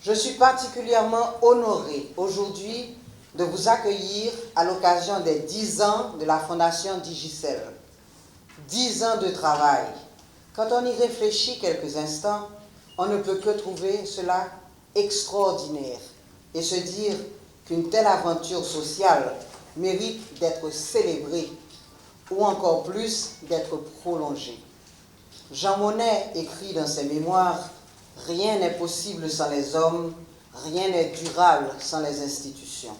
Je suis particulièrement honoré aujourd'hui de vous accueillir à l'occasion des 10 ans de la Fondation Digicel. 10 ans de travail. Quand on y réfléchit quelques instants, on ne peut que trouver cela extraordinaire et se dire qu'une telle aventure sociale mérite d'être célébrée ou encore plus d'être prolongée. Jean Monnet écrit dans ses mémoires « Rien n'est possible sans les hommes, rien n'est durable sans les institutions ».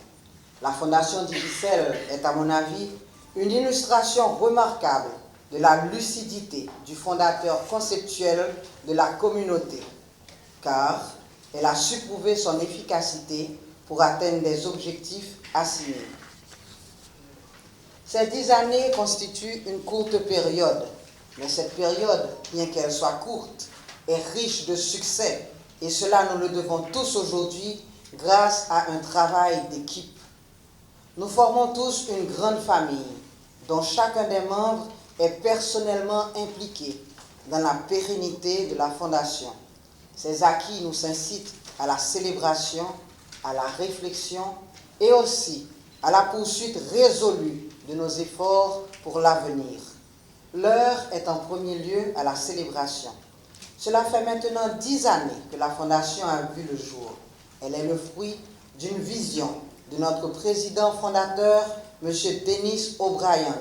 La Fondation Digicel est, à mon avis, une illustration remarquable de la lucidité du fondateur conceptuel de la communauté, car elle a su prouver son efficacité pour atteindre des objectifs assignés. Ces 10 années constituent une courte période, mais cette période, bien qu'elle soit courte, est riche de succès, et cela nous le devons tous aujourd'hui grâce à un travail d'équipe. Nous formons tous une grande famille, dont chacun des membres est personnellement impliqué dans la pérennité de la Fondation. Ces acquis nous incitent à la célébration, à la réflexion et aussi à la poursuite résolue de nos efforts pour l'avenir. L'heure est en premier lieu à la célébration. Cela fait maintenant 10 années que la Fondation a vu le jour. Elle est le fruit d'une vision de notre président fondateur, M. Dennis O'Brien,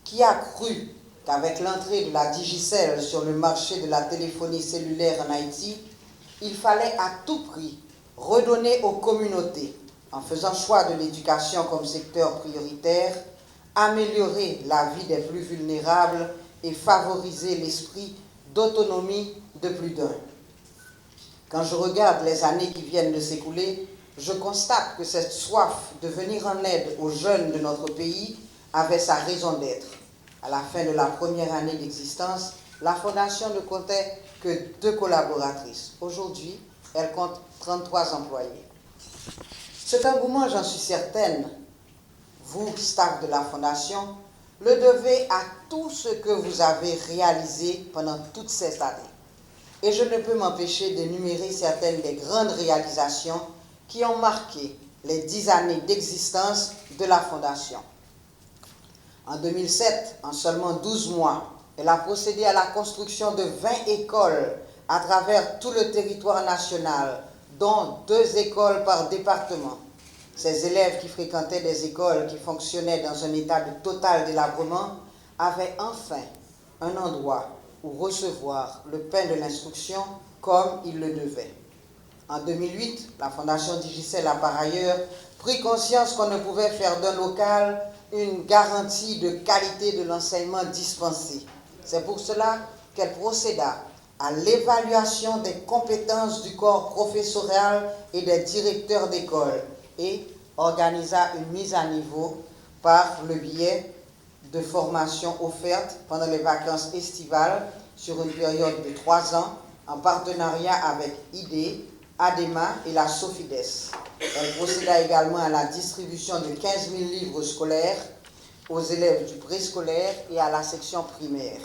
qui a cru qu'avec l'entrée de la Digicel sur le marché de la téléphonie cellulaire en Haïti, il fallait à tout prix redonner aux communautés, en faisant choix de l'éducation comme secteur prioritaire, améliorer la vie des plus vulnérables et favoriser l'esprit d'autonomie de plus d'un. Quand je regarde les années qui viennent de s'écouler, je constate que cette soif de venir en aide aux jeunes de notre pays avait sa raison d'être. À la fin de la première année d'existence, la Fondation ne comptait que 2 collaboratrices. Aujourd'hui, elle compte 33 employés. Cet engouement, j'en suis certaine, vous, staff de la Fondation, le devez à tout ce que vous avez réalisé pendant toutes ces années. Et je ne peux m'empêcher d'énumérer certaines des grandes réalisations qui ont marqué les 10 années d'existence de la Fondation. En 2007, en seulement 12 mois, elle a procédé à la construction de 20 écoles à travers tout le territoire national, dont 2 écoles par département. Ces élèves qui fréquentaient des écoles qui fonctionnaient dans un état de total délabrement avaient enfin un endroit où recevoir le pain de l'instruction comme ils le devaient. En 2008, la Fondation Digicel a par ailleurs pris conscience qu'on ne pouvait faire d'un local une garantie de qualité de l'enseignement dispensé. C'est pour cela qu'elle procéda à l'évaluation des compétences du corps professoral et des directeurs d'école et organisa une mise à niveau par le biais de formations offertes pendant les vacances estivales sur une période de 3 ans en partenariat avec ID, ADEMA et la Sofides. Elle procéda également à la distribution de 15 000 livres scolaires aux élèves du préscolaire et à la section primaire.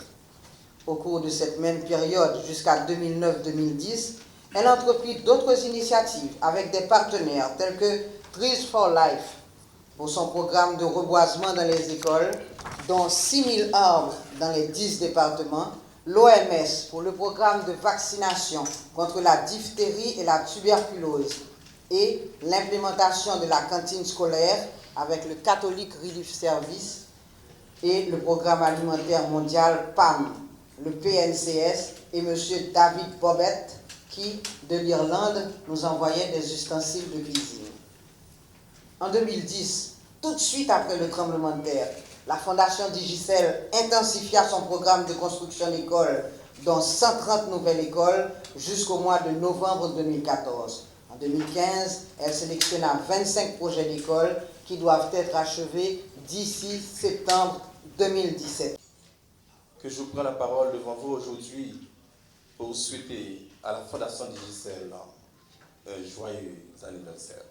Au cours de cette même période, jusqu'à 2009-2010, elle entreprit d'autres initiatives avec des partenaires tels que Trees for Life pour son programme de reboisement dans les écoles, dont 6 000 arbres dans les 10 départements, l'OMS pour le programme de vaccination contre la diphtérie et la tuberculose et l'implémentation de la cantine scolaire avec le Catholic Relief Service et le programme alimentaire mondial PAM, le PNCS et M. David Bobet qui, de l'Irlande, nous envoyait des ustensiles de cuisine. En 2010, tout de suite après le tremblement de terre, la Fondation Digicel intensifia son programme de construction d'écoles, dont 130 nouvelles écoles, jusqu'au mois de novembre 2014. En 2015, elle sélectionna 25 projets d'écoles qui doivent être achevés d'ici septembre 2017. Que je prends la parole devant vous aujourd'hui pour souhaiter à la Fondation Digicel un joyeux anniversaire.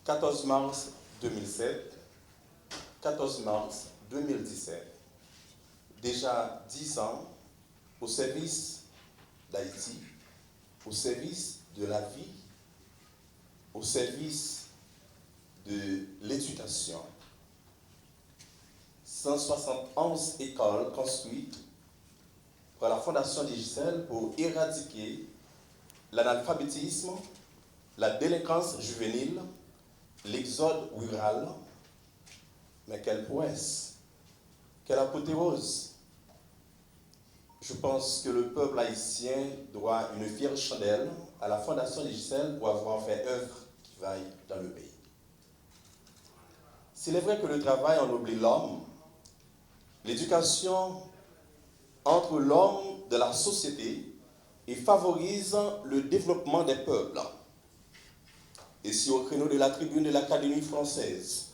14 mars 2007, 14 mars 2017, déjà 10 ans au service d'Haïti, au service de la vie, au service de l'éducation. 171 écoles construites par la Fondation Digicel pour éradiquer l'analphabétisme, la délinquance juvénile, l'exode rural. Mais quelle prouesse, quelle apothéose! Je pense que le peuple haïtien doit une fière chandelle à la Fondation Digicel pour avoir fait œuvre qui vaille dans le pays. S'il est vrai que le travail ennoblit l'homme, l'éducation entre l'homme de la société et favorise le développement des peuples. Et si au créneau de la tribune de l'Académie française,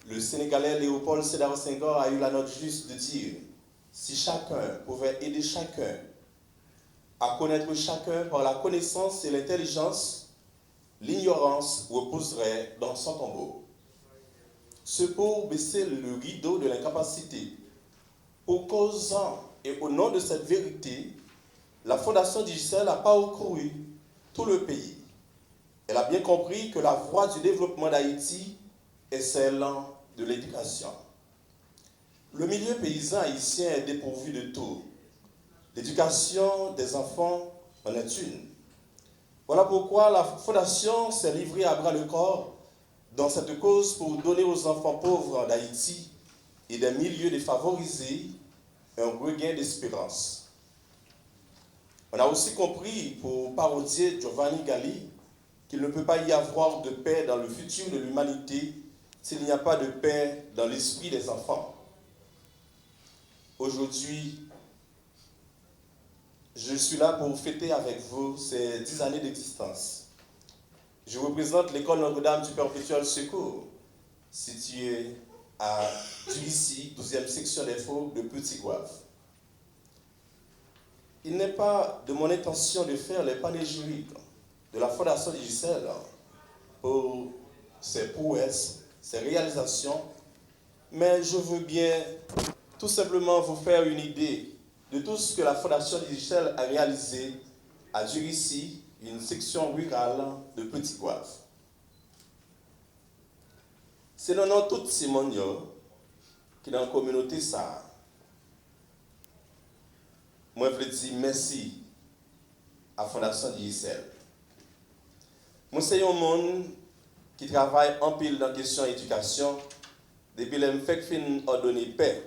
le Sénégalais Léopold Sédar Senghor a eu la note juste de dire « Si chacun pouvait aider chacun à connaître chacun par la connaissance et l'intelligence, l'ignorance reposerait dans son tombeau. » C'est pour baisser le rideau de l'incapacité. Pour causant et au nom de cette vérité, la Fondation Digicel n'a pas parcouru tout le pays. Elle a bien compris que la voie du développement d'Haïti est celle de l'éducation. Le milieu paysan haïtien est dépourvu de tout. L'éducation des enfants en est une. Voilà pourquoi la Fondation s'est livrée à bras le corps dans cette cause pour donner aux enfants pauvres d'Haïti et des milieux défavorisés un regain d'espérance. On a aussi compris, pour parodier Giovanni Galli, qu'il ne peut pas y avoir de paix dans le futur de l'humanité s'il n'y a pas de paix dans l'esprit des enfants. Aujourd'hui, je suis là pour fêter avec vous ces 10 années d'existence. Je représente l'école Notre-Dame du Perpétuel Secours, située à Durissi, 12e section des Faux de Petit Goave. Il n'est pas de mon intention de faire les panégyriques de la Fondation Digicel pour ses prouesses, ses réalisations, mais je veux bien tout simplement vous faire une idée de tout ce que la Fondation Digicel a réalisé à Durissi, une section rurale de Petit Goave. C'est le nom de tout Simon qui dans la communauté ça. Moi, je veux dire merci à la Fondation Digicel. Moi, c'est un monde qui travaille en pile dans la question d'éducation depuis le fait fin ordonner paix.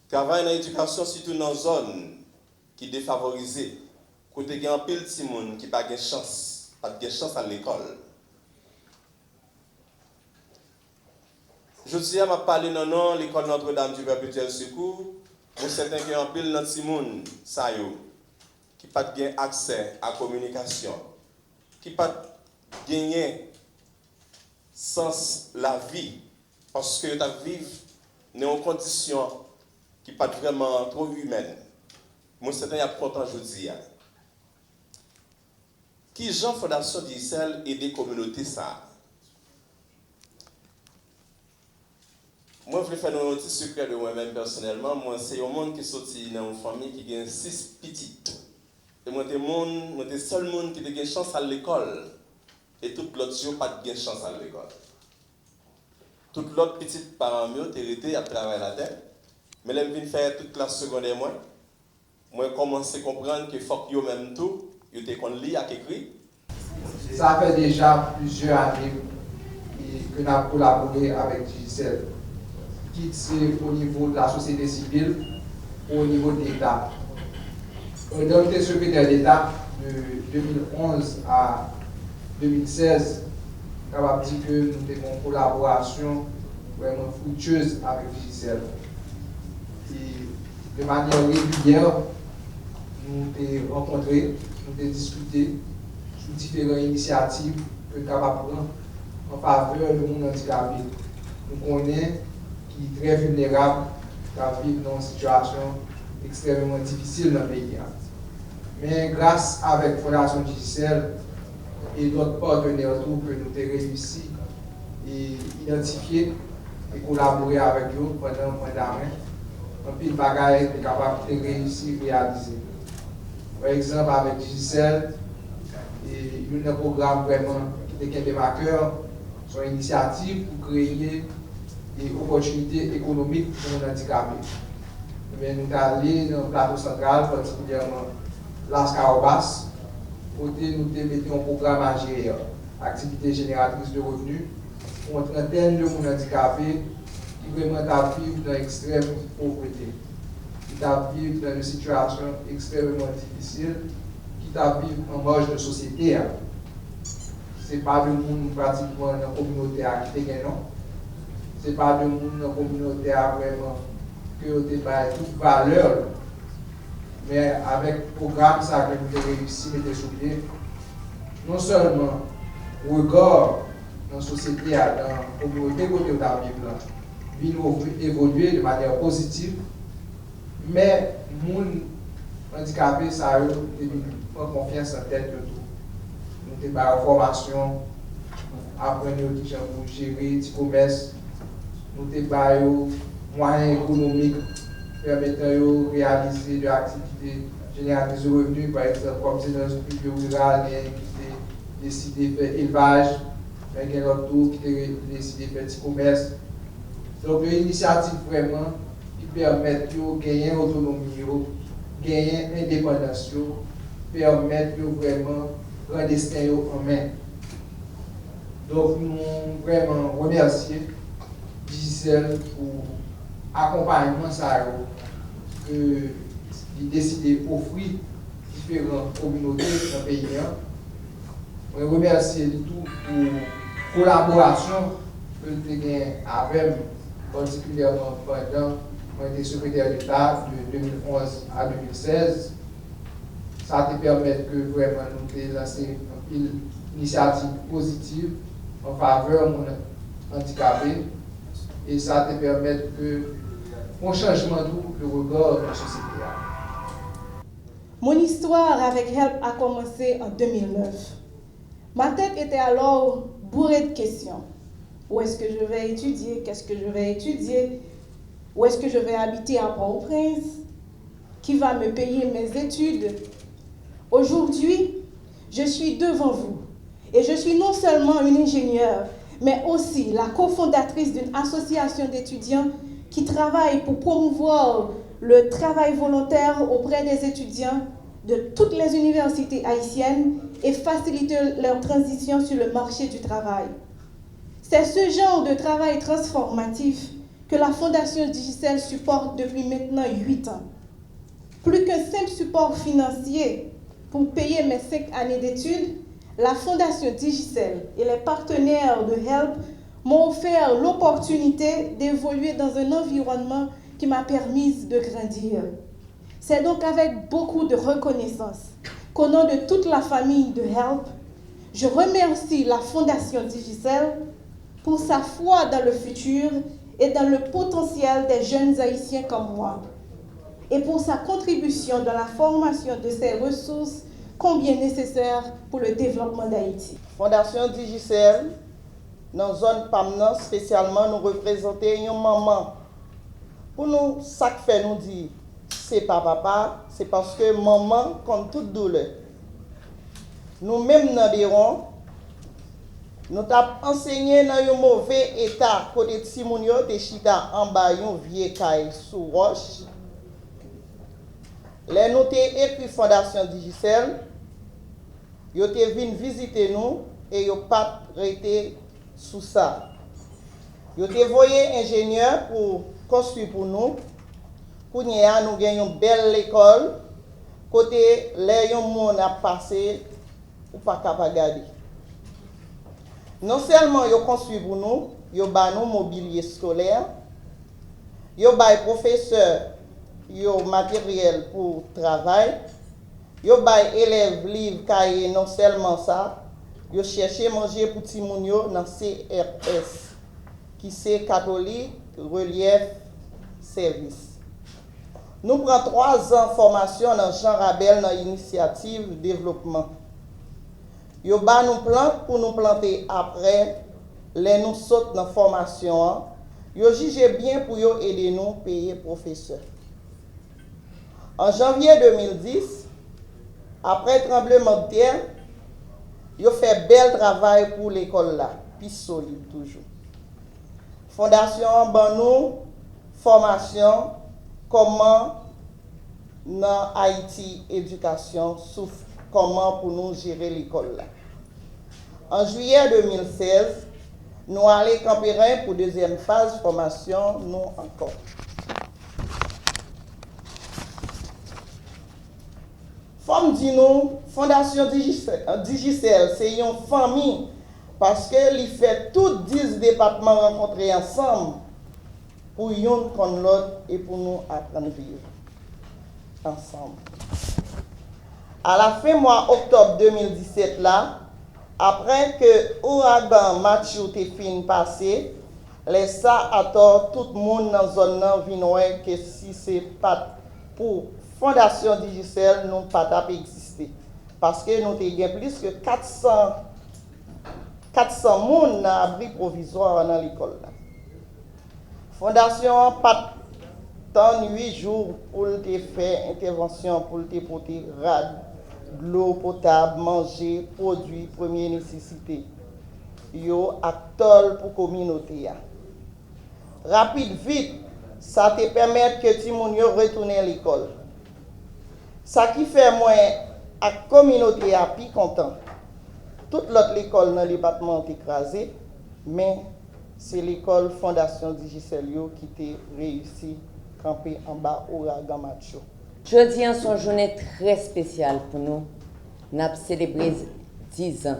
Travaille dans l'éducation surtout dans une zone qui est défavorisée. Côté il y a un pile de monde qui n'a pas de chance à l'école. Je dis à parler dans l'école Notre-Dame du Perpétuel Secours, pour certains qui ont un pile dans le monde qui n'a pas accès à la communication, qui n'a pas gagné sens la vie, parce que ta vie n'est en condition qui n'est pas vraiment trop humaine. Moi, certains y a content aujourd'hui. Qui Jean Fondation Digicel et des communautés ça? Moi, je vais faire un petit secret de moi-même personnellement. Moi, c'est un monde qui est sorti dans une famille qui a 6 petites. Et moi, c'est le seul monde qui a une chance à l'école. Et tout l'autre n'a pas de chance à l'école. Tout l'autre petite parents ont été à travailler la tête. Mais là, je viens faire toute classe secondaire. Moi, commence à comprendre que faut que même tout, ils étaient qu'on lit à écrit. Ça fait déjà plusieurs années que nous avons collaboré avec Digicel. Quitte c'est au niveau de la société civile, au niveau de l'État. On a été secrétaire d'État de 2011 à 2016. On va dire que nous avons une collaboration vraiment fructueuse avec Digicel. Et de manière régulière, nous avons rencontré, nous avons discuté sur différentes initiatives que nous avons prendre en faveur du monde handicapé. Nous connaissons qui est très vulnérable, qui vit dans une situation extrêmement difficile dans le pays. Mais grâce à la Fondation Digicel et d'autres partenaires que nous avons réussi à identifier et collaborer avec eux pendant un mois d'année, un peu de bagaille est capable de réussir à réaliser. Par exemple, avec Digicel, Et un programme vraiment qui est à cœur, son initiative pour créer des opportunités économiques pour les handicapés. Mais nous sommes allés dans le plateau central, particulièrement Las Carobas, côté nous mettons un programme à gérer, activité génératrice de revenus, pour une trentaine de personnes handicapées qui vraiment vivent dans l'extrême pauvreté, qui vivent dans une situation extrêmement difficile, qui vivent en marge de société. Ce n'est pas de monde pratiquement dans la communauté qui est gagnant. Ce n'est pas de monde dans la communauté vraiment que vous avez toute valeur. Mais avec le programme ça que nous avons réussi à mettre sur pied, non seulement regard dans la société, dans la communauté côté de la vie, vient évoluer de manière positive, mais les gens handicapés, ça a confiance en tête de tout. Nous avons une formation, apprendre à gérer le commerce, nous avons moyens économiques permettant de réaliser des activités génératrices de revenus, par exemple, comme c'est dans le milieu rural, qui a décidé de faire élevage, il y a l'autre qui a décidé de faire petit commerce. Donc, une initiative vraiment qui permet de gagner autonomie, gagner indépendance, permettre de vraiment prendre destin en main. Donc, nous vraiment remercier Gisèle pour l'accompagnement que il décidé d'offrir différentes communautés dans le pays. Je remercie tout pour la collaboration que nous avons avec, particulièrement pendant que j'étais secrétaire d'État de 2011 à 2016. Ça te permet que vraiment nous lancer une initiative positive en faveur des handicapés. Et ça te permet que un changement de regard de la société. Mon histoire avec HELP a commencé en 2009. Ma tête était alors bourrée de questions. Où est-ce que je vais étudier? Qu'est-ce que je vais étudier? Où est-ce que je vais habiter à Port-au-Prince? Qui va me payer mes études? Aujourd'hui, je suis devant vous. Et je suis non seulement une ingénieure, mais aussi la cofondatrice d'une association d'étudiants qui travaille pour promouvoir le travail volontaire auprès des étudiants de toutes les universités haïtiennes et faciliter leur transition sur le marché du travail. C'est ce genre de travail transformatif que la Fondation Digicel supporte depuis maintenant 8 ans. Plus qu'un simple support financier pour payer mes 5 années d'études, la Fondation Digicel et les partenaires de HELP m'ont offert l'opportunité d'évoluer dans un environnement qui m'a permis de grandir. C'est donc avec beaucoup de reconnaissance qu'au nom de toute la famille de HELP, je remercie la Fondation Digicel pour sa foi dans le futur et dans le potentiel des jeunes Haïtiens comme moi, et pour sa contribution dans la formation de ces ressources combien nécessaires pour le développement d'Haïti. Fondation Digicel, dans la zone PAMNAN, spécialement, nous représentons une maman. Pour nous, ça fait nous dire, c'est pas papa, c'est parce que maman, comme toute douleur. Nous-mêmes, dans les ronds, nous avons enseigné dans un mauvais état, côté de Simonio, de chita en bas, un vieux caille sous roche. Les nous avons écrit Fondation Digicel, ils ont venu visiter nous et ils n'ont pas arrêté sous ça. Ils ont envoyé ingénieur pour construire pour nous. Pour nous avons une belle école. Côté les gens a passé ou pas capable garder. Non seulement ils ont construit pour nous, ils ont nous mobilier scolaire, ils ont professeurs, ils ont matériel pour travail. Yo bay élèves livres cahiers non seulement ça, yo cherché manger pour ti moun yo dans CRS qui c'est catholique relief service. Nous prenons 3 ans de formation dans Jean Rabel dans l'initiative développement. Yo ba nous plante pour nous planter après les nous saute dans formation. Yo jugé bien pour yo aider nous payer professeur. En janvier 2010, après tremblement de terre, Yo fait bel travail pour l'école là, puis solide toujours. Fondation ban nous formation comment dans Haïti éducation souffre comment pour nous gérer l'école là. En juillet 2016, nous allons camper pour deuxième phase formation nous encore. Comme dit nous, Fondation Digicel, c'est une famille parce qu'elle fait tous 10 départements rencontrés ensemble pour yon contre l'autre et pour nous apprendre à vivre ensemble. À la fin mois octobre 2017 là, après que l'ouragan Mathieu te fin passé, les ça à tort tout le monde dans la zone vient que si c'est pas pour Fondation Digicel, nous pas exister. Parce que nous avons plus que 400 personnes dans l'abri provisoire dans l'école. Fondation pas tant 8 jours pour faire intervention, pour te porter rad, de l'eau potable, manger, produits, première nécessité. Yo acteur pour la communauté. Rapide, vite, ça te permet que tu retournes à l'école. Ça qui fait moi la communauté a plus content. Toute l'autre école dans le département est écrasée, mais c'est l'école Fondation Digicel qui a réussi à camper en bas au ouragan Mathieu. Jeudi, c'est une journée très spéciale pour nous. Nous avons célébré 10 ans.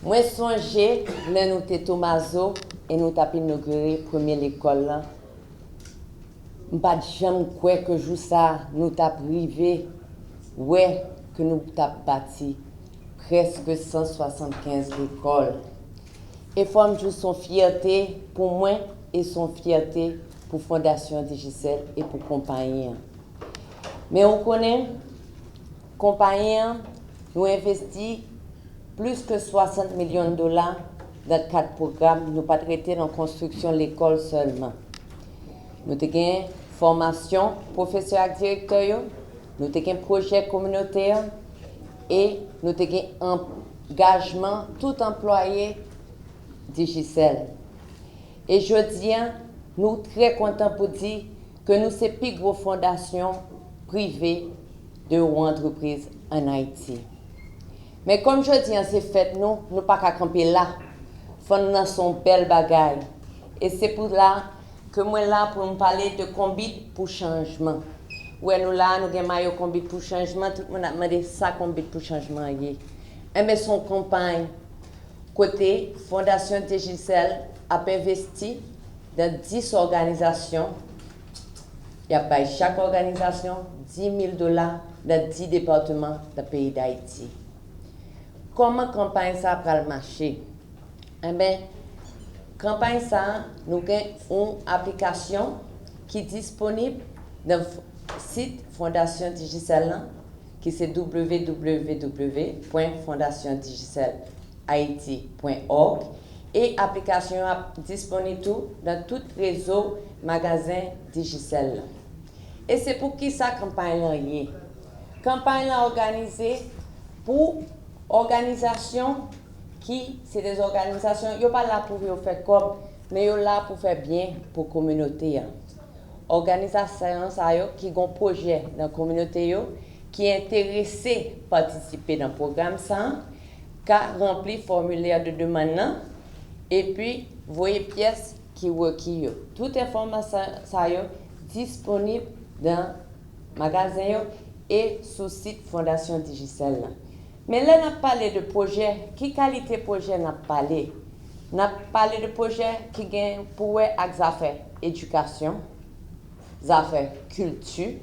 Moi, songez, là, nous sommes Tomaso et nous avons inauguré la première école. Je ne sais pas jamais que jour ça, nous avons privé, ouais, que nous avons bâti presque 175 écoles. Et femmes jouent son fierté pour moi et son fierté pour Fondation Digicel et pour compagnie. Mais on connaît, compagnie, nous investi plus que 60 millions de dollars dans 4 programmes. Nous pas traité dans la construction de l'école seulement. Nous avons formation professeur et directeur, nous avons projet communautaire et nous avons engagement tout employé Digicel. Et je dis, nous sommes très contents pour dire que nous sommes la plus grosse fondation privée de entreprises en Haïti. Mais comme je dis, c'est fait, nous ne pouvons pas camper là. Nous son belle bagaille. Et c'est pour là que moi là pour nous parler de combat pour changement. Ouais, nous là, nous avons combat pour changement. Tout le monde a demandé ça combat pour changement. Et mais son campagne, côté Fondation Digicel, a investi dans 10 organisations. Il y a pas chaque organisation 10 000 dollars dans 10 départements du pays d'Haïti. Comment la campagne ça va marcher? Eh bien, campagne ça, nous avons une application qui est disponible dans le site Fondation Digicel, qui c'est www.fondationdigicelhaiti.org et l'application est disponible dans tout réseau magasin Digicel. Et c'est pour qui ça campagne là est. Campagne là organisée pour organisations qui c'est des organisations yo pas là pour faire comme mais yo là pour faire bien pour la communauté. Organisation ça yo qui ont projet dans la communauté yo qui est intéressé participer dans le programme ça qu'a rempli formulaire de demande et puis voyez pièces qui requis yo. Toute information ça yo disponible dans magasin yo et sur site Fondation Digicel. Mais là, on a parlé de projet. Qui qualité de projet on a parlé? On a parlé de projet qui gagne pour affaires éducation, affaires culture,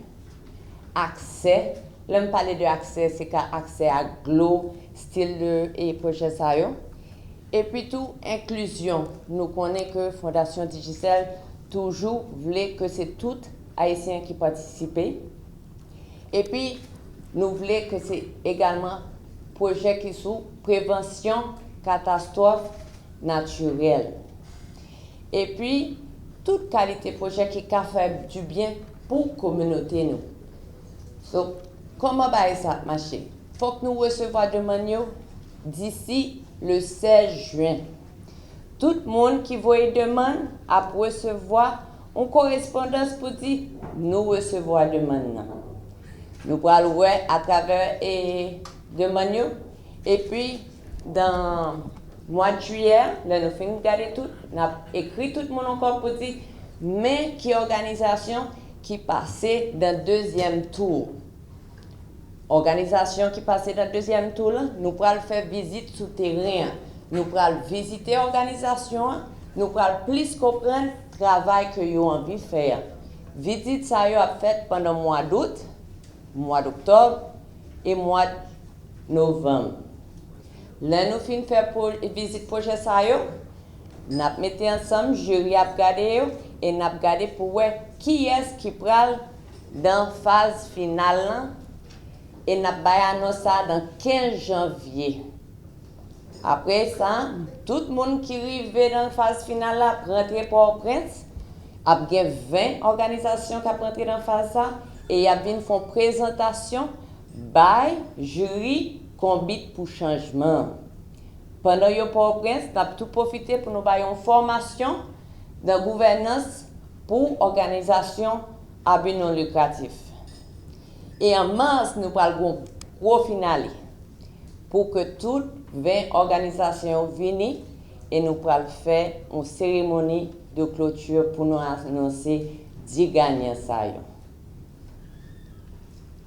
accès. Là, on parle de accès, c'est accès à l'eau, style et projet ça. Et puis tout, inclusion. Nous connaissons que Fondation Digicel toujours voulait que c'est tout Haïtiens qui participent. Et puis, nous voulons que c'est également projet qui sous prévention catastrophe naturelle. Et puis, toute qualité de projet qui a fait du bien pour la communauté. Nous. So, comment ça marcher? Il faut que nous recevions des manières d'ici le 16 juin. Tout le monde qui voit demande à recevoir une correspondance pour dire nous recevons la demande. Nous allons voir à travers les demandes. Et puis, dans le mois de juillet, là, nous finissons de regarder tout. Nous avons écrit tout le monde encore pour dire mais qui organisation qui passait dans le deuxième tour. Organisation qui passait dans le deuxième tour, là, nous allons faire visite souterraine. Nous allons visiter l'organisation, nous allons plus comprendre le travail que vous avez envie de faire. Visite ça a fait pendant le mois d'août, mois d'octobre et mois de novembre. Là, nous finissons de faire visite projet ça nous mettons ensemble, jury a regardé et nous avons regardé pour voir qui est-ce qui prend dans la phase finale et nous avons annoncé ça dans 15 janvier. Après ça, tout le monde qui arrive dans la phase finale là, rentre pour Prince. Il y a 20 organisations qui rentrent dans la phase ça et il y a une présentation by jury combit pour changement. Pendant que Port-au-Prince, nous avons tout profité pour nous faire une formation de gouvernance pour organisation à but non lucratif. Et en mars, nous allons un gros finale pour que toutes 20 organisations viennent et nous allons faire une cérémonie de clôture pour nous annoncer 10 gagnants.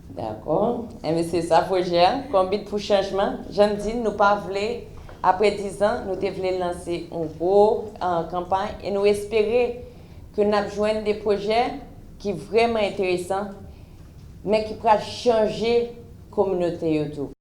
D'accord? Et c'est ça, projet, combien pour changement. J'aime dire, nous pas voulu, après 10 ans, nous devons lancer une grosse campagne et nous espérer que nous avons des projets qui sont vraiment intéressants, mais qui pourraient changer la communauté YouTube.